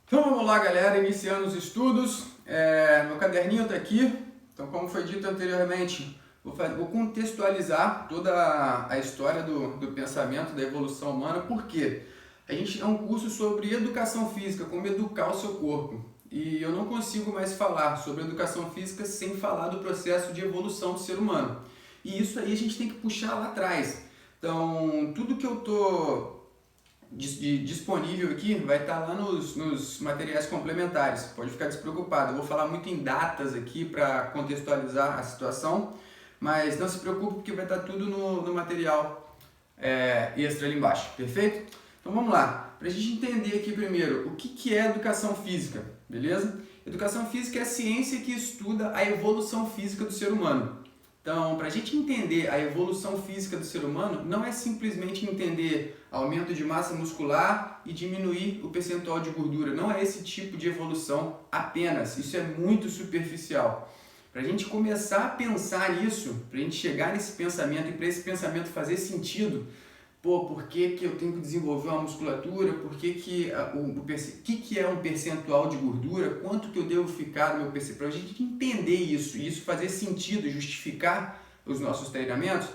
Então vamos lá, galera, iniciando os estudos. Meu caderninho está aqui. Então, como foi dito anteriormente, vou contextualizar toda a história do pensamento, da evolução humana. Por quê? A gente é um curso sobre educação física, como educar o seu corpo. E eu não consigo mais falar sobre educação física sem falar do processo de evolução do ser humano. E isso aí a gente tem que puxar lá atrás. Então, tudo que eu estou disponível aqui vai estar lá nos materiais complementares. Pode ficar despreocupado. Eu vou falar muito em datas aqui para contextualizar a situação, mas não se preocupe porque vai estar tudo no material extra ali embaixo, perfeito? Então vamos lá, para a gente entender aqui primeiro o que é educação física, beleza? Educação física é a ciência que estuda a evolução física do ser humano. Então, para a gente entender a evolução física do ser humano, não é simplesmente entender aumento de massa muscular e diminuir o percentual de gordura. Não é esse tipo de evolução apenas. Isso é muito superficial. Para a gente começar a pensar isso, para a gente chegar nesse pensamento e para esse pensamento fazer sentido, por que eu tenho que desenvolver uma musculatura? Por que é um percentual de gordura? Quanto que eu devo ficar no meu percentual? Para a gente entender isso e isso fazer sentido, justificar os nossos treinamentos,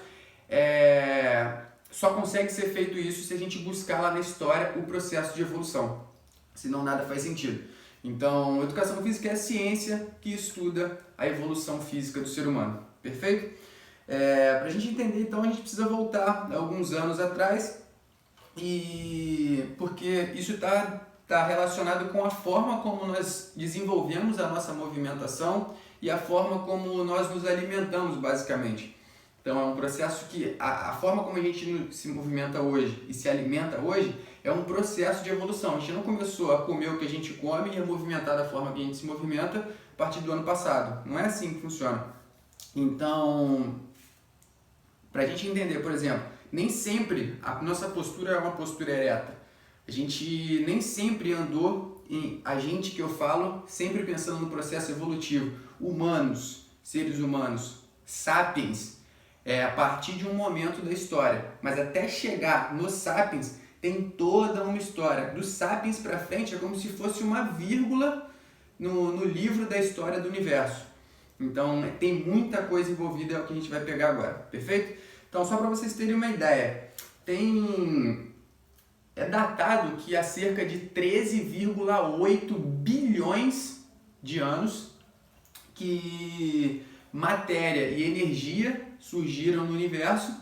só consegue ser feito isso se a gente buscar lá na história o processo de evolução. Senão nada faz sentido. Então, educação física é a ciência que estuda a evolução física do ser humano. Perfeito? Para a gente entender, então, a gente precisa voltar alguns anos atrás, porque isso está relacionado com a forma como nós desenvolvemos a nossa movimentação e a forma como nós nos alimentamos, basicamente. Então, é um processo que a forma como a gente se movimenta hoje e se alimenta hoje é um processo de evolução. A gente não começou a comer o que a gente come e a movimentar da forma que a gente se movimenta a partir do ano passado. Não é assim que funciona. Então, para a gente entender, por exemplo, nem sempre a nossa postura é uma postura ereta. A gente nem sempre andou, a gente que eu falo, sempre pensando no processo evolutivo. Humanos, seres humanos, sapiens, a partir de um momento da história. Mas até chegar nos sapiens, tem toda uma história. Dos sapiens para frente é como se fosse uma vírgula no livro da história do universo. Então tem muita coisa envolvida, é o que a gente vai pegar agora, perfeito? Então, só para vocês terem uma ideia, é datado que há cerca de 13,8 bilhões de anos que matéria e energia surgiram no universo,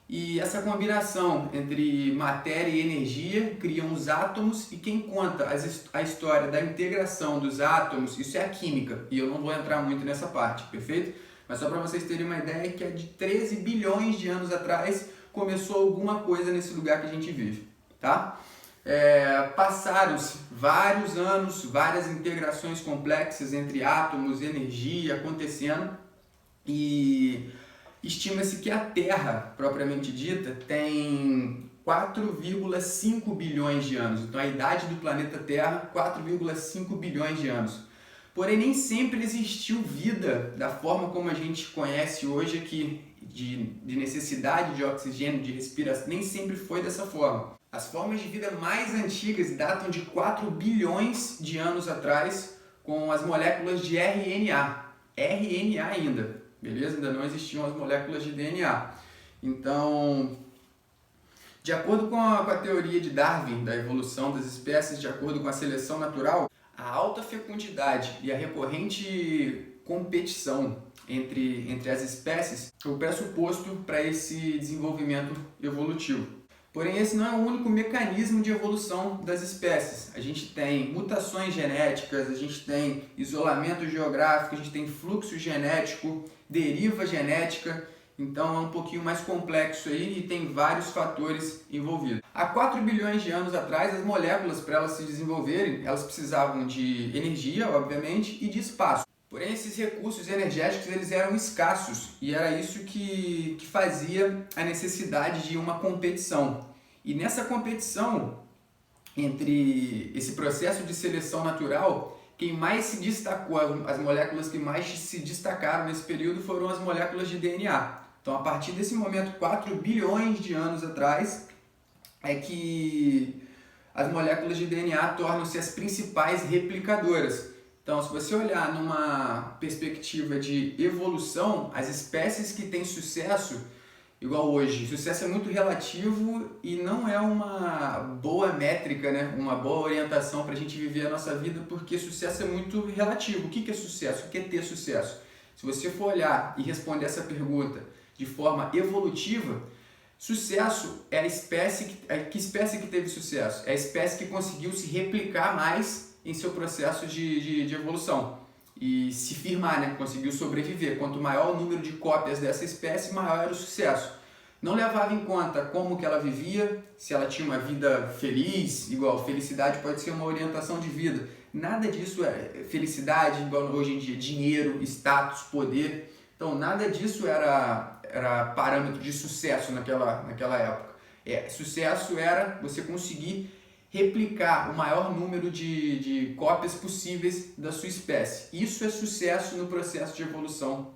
e essa combinação entre matéria e energia criam os átomos, e quem conta a história da integração dos átomos, isso é a química, e eu não vou entrar muito nessa parte, perfeito? Mas só para vocês terem uma ideia que é de 13 bilhões de anos atrás começou alguma coisa nesse lugar que a gente vive, tá? Passaram-se vários anos, várias integrações complexas entre átomos e energia acontecendo, e estima-se que a Terra, propriamente dita, tem 4,5 bilhões de anos. Então a idade do planeta Terra, 4,5 bilhões de anos. Porém, nem sempre existiu vida da forma como a gente conhece hoje aqui, de necessidade de oxigênio, de respiração, nem sempre foi dessa forma. As formas de vida mais antigas datam de 4 bilhões de anos atrás, com as moléculas de RNA. RNA ainda, beleza? Ainda não existiam as moléculas de DNA. Então, de acordo com a teoria de Darwin, da evolução das espécies de acordo com a seleção natural, a alta fecundidade e a recorrente competição entre as espécies é o pressuposto para esse desenvolvimento evolutivo. Porém, esse não é o único mecanismo de evolução das espécies. A gente tem mutações genéticas, a gente tem isolamento geográfico, a gente tem fluxo genético, deriva genética. Então é um pouquinho mais complexo aí e tem vários fatores envolvidos. Há 4 bilhões de anos atrás, as moléculas, para elas se desenvolverem, elas precisavam de energia, obviamente, e de espaço. Porém, esses recursos energéticos eles eram escassos, e era isso que fazia a necessidade de uma competição. E nessa competição, entre esse processo de seleção natural, quem mais se destacou, as moléculas que mais se destacaram nesse período foram as moléculas de DNA. Então, a partir desse momento, 4 bilhões de anos atrás, é que as moléculas de DNA tornam-se as principais replicadoras. Então, se você olhar numa perspectiva de evolução, as espécies que têm sucesso, igual hoje, sucesso é muito relativo e não é uma boa métrica, né? Uma boa orientação para a gente viver a nossa vida, porque sucesso é muito relativo. O que é sucesso? O que é ter sucesso? Se você for olhar e responder essa pergunta de forma evolutiva, sucesso é a espécie que espécie que teve sucesso? É a espécie que conseguiu se replicar mais em seu processo de evolução e se firmar, né? Conseguiu sobreviver. Quanto maior o número de cópias dessa espécie, maior era o sucesso. Não levava em conta como que ela vivia, se ela tinha uma vida feliz, igual felicidade pode ser uma orientação de vida. Nada disso é felicidade, igual hoje em dia, dinheiro, status, poder. Então, nada disso era parâmetro de sucesso naquela época. Sucesso era você conseguir replicar o maior número de cópias possíveis da sua espécie. Isso é sucesso no processo de evolução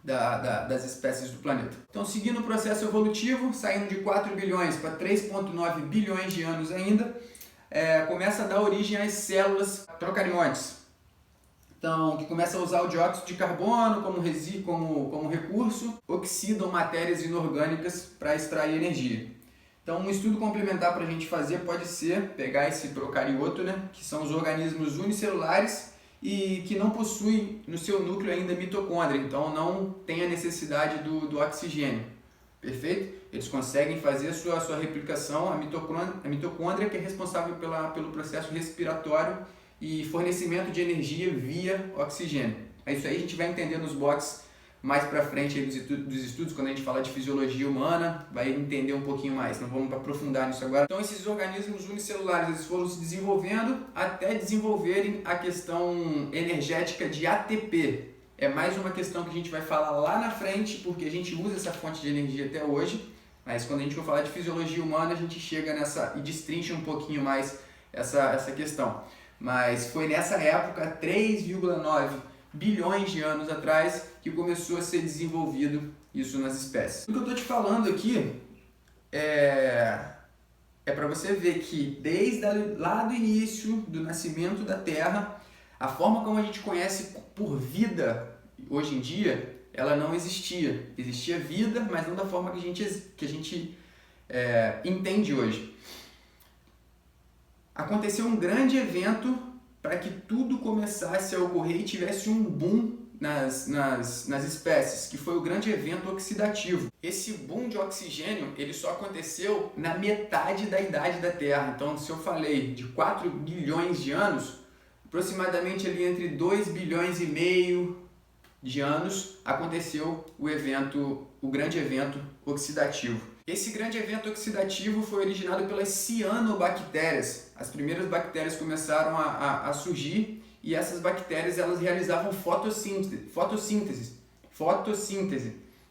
das espécies do planeta. Então, seguindo o processo evolutivo, saindo de 4 bilhões para 3,9 bilhões de anos ainda, começa a dar origem às células procariontes. Então, que começa a usar o dióxido de carbono como recurso, oxidam matérias inorgânicas para extrair energia. Então, um estudo complementar para a gente fazer pode ser pegar esse procarioto, né, que são os organismos unicelulares e que não possuem no seu núcleo ainda mitocôndria, então não tem a necessidade do oxigênio. Perfeito? Eles conseguem fazer a sua replicação, a mitocôndria que é responsável pelo processo respiratório e fornecimento de energia via oxigênio. É isso aí, a gente vai entender nos boxes mais para frente aí dos estudos, quando a gente fala de fisiologia humana, vai entender um pouquinho mais, não vamos aprofundar nisso agora. Então esses organismos unicelulares, eles foram se desenvolvendo até desenvolverem a questão energética de ATP. É mais uma questão que a gente vai falar lá na frente, porque a gente usa essa fonte de energia até hoje, mas quando a gente for falar de fisiologia humana, a gente chega nessa e destrincha um pouquinho mais essa questão. Mas foi nessa época, 3,9 bilhões de anos atrás, que começou a ser desenvolvido isso nas espécies. O que eu estou te falando aqui é para você ver que desde lá do início do nascimento da Terra, a forma como a gente conhece por vida hoje em dia, ela não existia. Existia vida, mas não da forma que a gente entende hoje. Aconteceu um grande evento para que tudo começasse a ocorrer e tivesse um boom nas espécies, que foi o grande evento oxidativo. Esse boom de oxigênio, ele só aconteceu na metade da idade da Terra. Então, se eu falei de 4 bilhões de anos, aproximadamente ali entre 2 bilhões e meio de anos, aconteceu o grande evento oxidativo. Esse grande evento oxidativo foi originado pelas cianobactérias. As primeiras bactérias começaram a surgir e essas bactérias elas realizavam fotossíntese.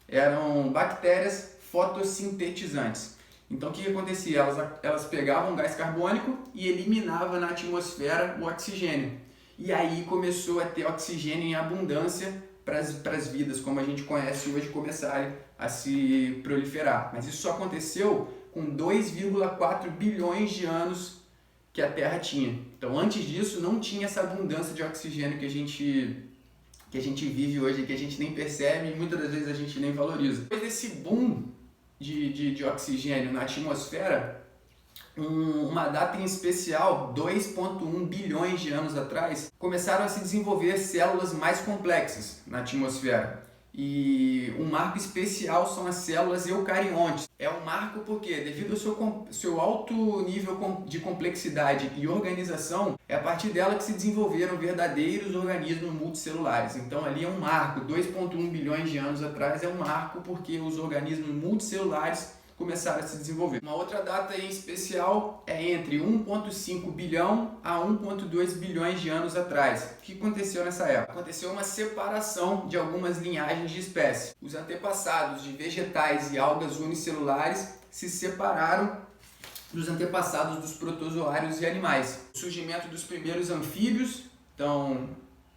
Eram bactérias fotossintetizantes. Então o que acontecia? Elas pegavam gás carbônico e eliminavam na atmosfera o oxigênio. E aí começou a ter oxigênio em abundância para as vidas, como a gente conhece hoje, começarem a se proliferar. Mas isso só aconteceu com 2,4 bilhões de anos que a Terra tinha. Então, antes disso, não tinha essa abundância de oxigênio que a gente vive hoje, que a gente nem percebe e muitas das vezes a gente nem valoriza. Depois desse boom de oxigênio na atmosfera, uma data em especial, 2,1 bilhões de anos atrás, começaram a se desenvolver células mais complexas na atmosfera. E um marco especial são as células eucariontes. É um marco porque, devido ao seu alto nível de complexidade e organização, é a partir dela que se desenvolveram verdadeiros organismos multicelulares. Então ali é um marco, 2,1 bilhões de anos atrás é um marco porque os organismos multicelulares começaram a se desenvolver. Uma outra data em especial é entre 1,5 bilhão a 1,2 bilhões de anos atrás. O que aconteceu nessa época? Aconteceu uma separação de algumas linhagens de espécies. Os antepassados de vegetais e algas unicelulares se separaram dos antepassados dos protozoários e animais. O surgimento dos primeiros anfíbios, então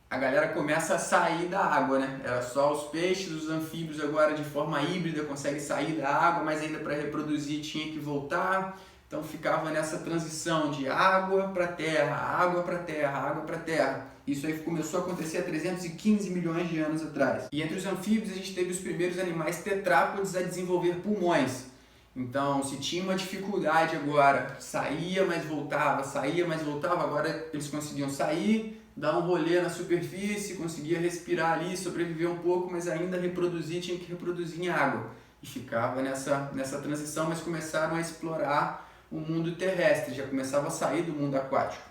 a galera começa a sair da água, né? Era só os peixes, os anfíbios agora de forma híbrida conseguem sair da água, mas ainda para reproduzir tinha que voltar. Então ficava nessa transição de água para terra, água para terra, água para terra. Isso aí começou a acontecer há 315 milhões de anos atrás. E entre os anfíbios a gente teve os primeiros animais tetrápodes a desenvolver pulmões. Então, se tinha uma dificuldade agora, saía, mas voltava, agora eles conseguiam sair, dar um rolê na superfície, conseguia respirar ali, sobreviver um pouco, mas ainda reproduzir, tinha que reproduzir em água. E ficava nessa transição, mas começaram a explorar o mundo terrestre, já começava a sair do mundo aquático.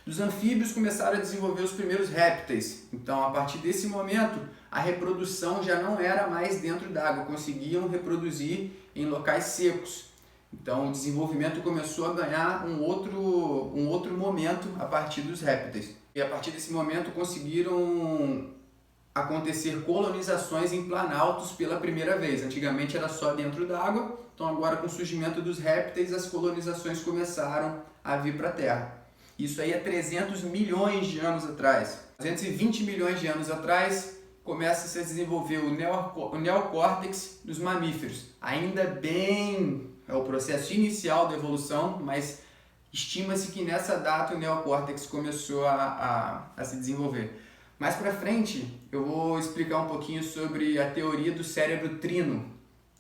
Dos anfíbios começaram a desenvolver os primeiros répteis. Então, a partir desse momento, a reprodução já não era mais dentro d'água, conseguiam reproduzir em locais secos. Então, o desenvolvimento começou a ganhar um outro momento a partir dos répteis. E a partir desse momento conseguiram acontecer colonizações em planaltos pela primeira vez. Antigamente era só dentro d'água, então agora com o surgimento dos répteis as colonizações começaram a vir para a Terra. Isso aí é 300 milhões de anos atrás. 220 milhões de anos atrás começa a se desenvolver o neocórtex dos mamíferos. Ainda bem, é o processo inicial da evolução, mas estima-se que nessa data o neocórtex começou a se desenvolver. Mais para frente eu vou explicar um pouquinho sobre a teoria do cérebro trino.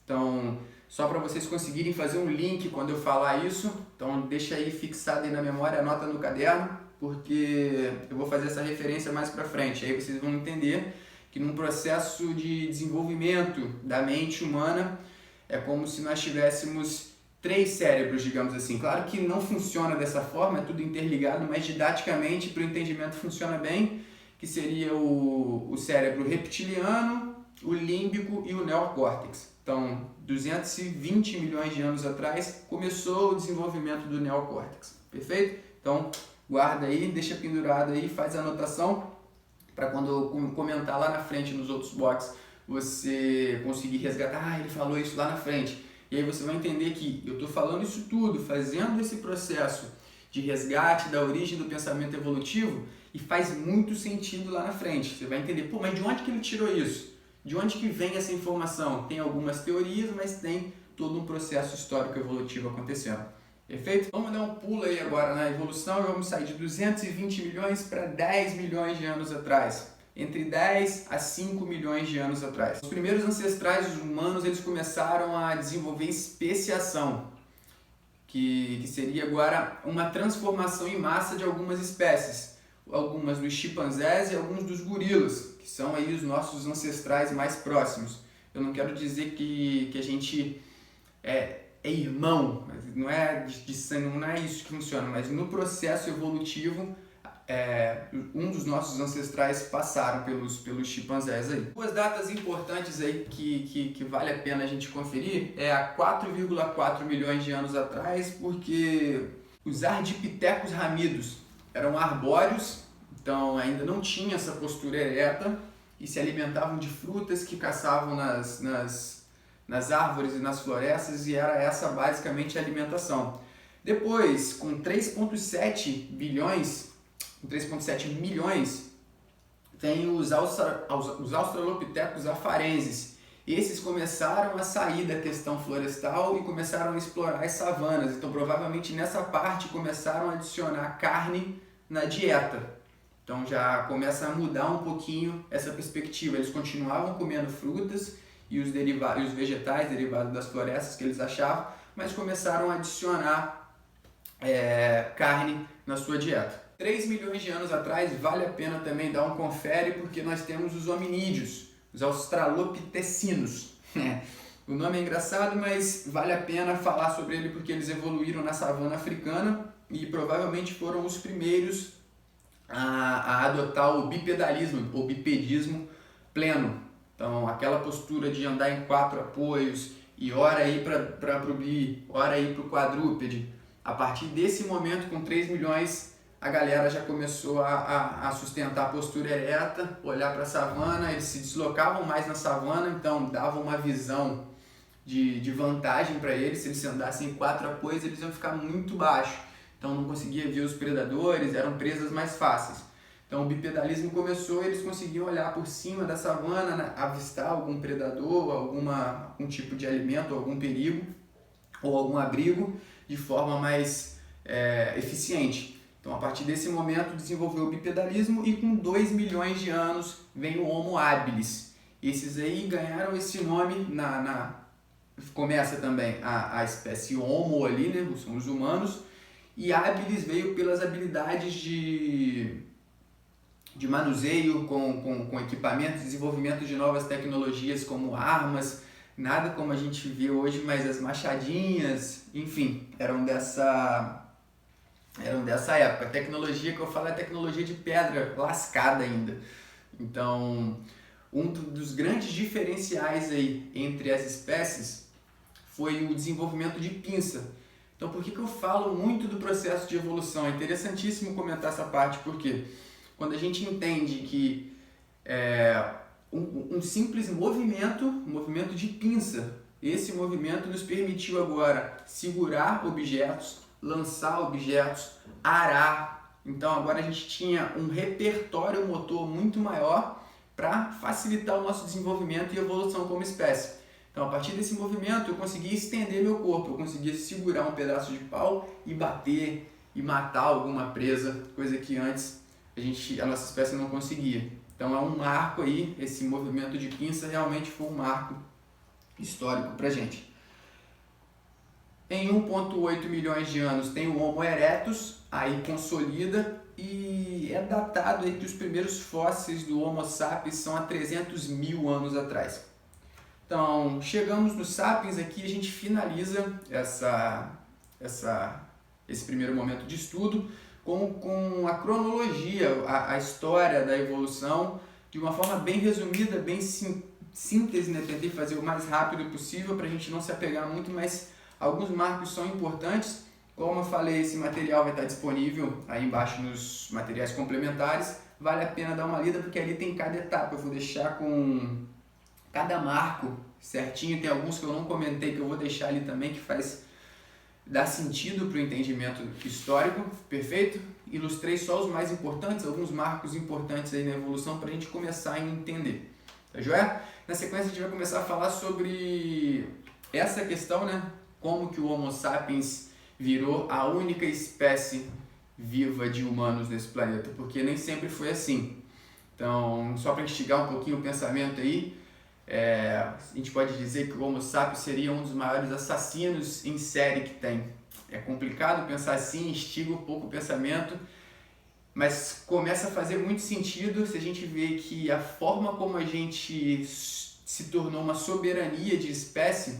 Então, só para vocês conseguirem fazer um link quando eu falar isso, então deixa aí fixado aí na memória, anota no caderno, porque eu vou fazer essa referência mais para frente. Aí vocês vão entender que num processo de desenvolvimento da mente humana é como se nós tivéssemos 3 cérebros, digamos assim. Claro que não funciona dessa forma, é tudo interligado, mas didaticamente para o entendimento funciona bem, que seria o cérebro reptiliano, o límbico e o neocórtex. Então, 220 milhões de anos atrás, começou o desenvolvimento do neocórtex. Perfeito? Então, guarda aí, deixa pendurado aí, faz a anotação para quando eu comentar lá na frente nos outros boxes, você conseguir resgatar, ele falou isso lá na frente. E aí você vai entender que eu estou falando isso tudo, fazendo esse processo de resgate da origem do pensamento evolutivo e faz muito sentido lá na frente. Você vai entender, pô, mas de onde que ele tirou isso? De onde que vem essa informação? Tem algumas teorias, mas tem todo um processo histórico evolutivo acontecendo. Perfeito? Vamos dar um pulo aí agora na evolução e vamos sair de 220 milhões para 10 milhões de anos atrás. Entre 10 a 5 milhões de anos atrás. Os primeiros ancestrais humanos eles começaram a desenvolver especiação, que seria agora uma transformação em massa de algumas espécies. Algumas dos chimpanzés e alguns dos gorilas, que são aí os nossos ancestrais mais próximos. Eu não quero dizer que a gente é irmão, não é de sangue, não é isso que funciona, mas no processo evolutivo, um dos nossos ancestrais passaram pelos chimpanzés aí. Duas datas importantes aí que vale a pena a gente conferir é há 4,4 milhões de anos atrás, porque os ardipithecus ramidos eram arbóreos, então ainda não tinha essa postura ereta e se alimentavam de frutas que caçavam nas árvores e nas florestas, e era essa basicamente a alimentação. Depois, com 3,7 milhões, tem os australopithecus afarenses. Esses começaram a sair da questão florestal e começaram a explorar as savanas. Então, provavelmente nessa parte começaram a adicionar carne na dieta. Então já começa a mudar um pouquinho essa perspectiva. Eles continuavam comendo frutas e os vegetais derivados das florestas que eles achavam, mas começaram a adicionar carne na sua dieta. 3 milhões de anos atrás, vale a pena também dar um confere, porque nós temos os hominídeos, os australopitecinos. O nome é engraçado, mas vale a pena falar sobre ele porque eles evoluíram na savana africana e provavelmente foram os primeiros a adotar o bipedalismo, ou bipedismo pleno. Então, aquela postura de andar em 4 apoios e ora ir para o bi, ora ir para o quadrúpede. A partir desse momento, com 3 milhões, a galera já começou a sustentar a postura ereta, olhar para a savana, eles se deslocavam mais na savana, então dava uma visão de vantagem para eles. Se eles andassem em 4 apoios, eles iam ficar muito baixo, então não conseguia ver os predadores, eram presas mais fáceis. Então o bipedalismo começou, eles conseguiam olhar por cima da savana, avistar algum predador, algum tipo de alimento, algum perigo, ou algum abrigo de forma mais eficiente. Então, a partir desse momento, desenvolveu o bipedalismo e com 2 milhões de anos vem o Homo habilis. Esses aí ganharam esse nome, começa também a espécie Homo ali, né? São os humanos, e habilis veio pelas habilidades de manuseio com equipamentos, desenvolvimento de novas tecnologias como armas, nada como a gente vê hoje, mas as machadinhas, enfim, eram dessa época. A tecnologia que eu falo é tecnologia de pedra lascada ainda. Então, um dos grandes diferenciais aí entre as espécies foi o desenvolvimento de pinça. Então, por que eu falo muito do processo de evolução? É interessantíssimo comentar essa parte, porque quando a gente entende que um simples movimento de pinça, esse movimento nos permitiu agora segurar objetos, lançar objetos, arar. Então agora a gente tinha um repertório motor muito maior para facilitar o nosso desenvolvimento e evolução como espécie. Então, a partir desse movimento, eu conseguia estender meu corpo, eu conseguia segurar um pedaço de pau e bater e matar alguma presa, coisa que antes a nossa espécie não conseguia. Então, é um marco aí, esse movimento de pinça realmente foi um marco histórico para a gente. Em 1,8 milhões de anos tem o Homo erectus, aí consolida, e é datado aí que os primeiros fósseis do Homo sapiens são há 300 mil anos atrás. Então, chegamos no Sapiens aqui, a gente finaliza esse primeiro momento de estudo com a cronologia, a história da evolução, de uma forma bem resumida, bem síntese, né? Tentei fazer o mais rápido possível para a gente não se apegar muito, mas alguns marcos são importantes. Como eu falei, esse material vai estar disponível aí embaixo nos materiais complementares. Vale a pena dar uma lida, porque ali tem cada etapa. Eu vou deixar com cada marco certinho. Tem alguns que eu não comentei, que eu vou deixar ali também, que dá sentido para o entendimento histórico, perfeito? Ilustrei só os mais importantes, alguns marcos importantes aí na evolução para a gente começar a entender, tá joia? Na sequência a gente vai começar a falar sobre essa questão, né? Como que o Homo sapiens virou a única espécie viva de humanos nesse planeta, porque nem sempre foi assim. Então, só para instigar um pouquinho o pensamento aí, a gente pode dizer que o Homo sapiens seria um dos maiores assassinos em série que tem. É complicado pensar assim, instiga um pouco o pensamento, mas começa a fazer muito sentido se a gente vê que a forma como a gente se tornou uma soberania de espécie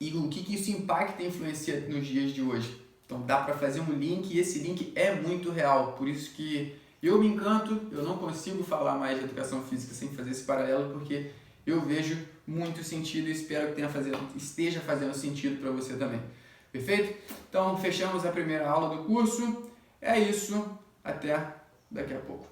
e o que isso impacta e influencia nos dias de hoje. Então dá para fazer um link e esse link é muito real, por isso que eu me encanto, eu não consigo falar mais de educação física sem fazer esse paralelo, porque eu vejo muito sentido e espero que esteja fazendo sentido para você também. Perfeito? Então fechamos a primeira aula do curso. É isso. Até daqui a pouco.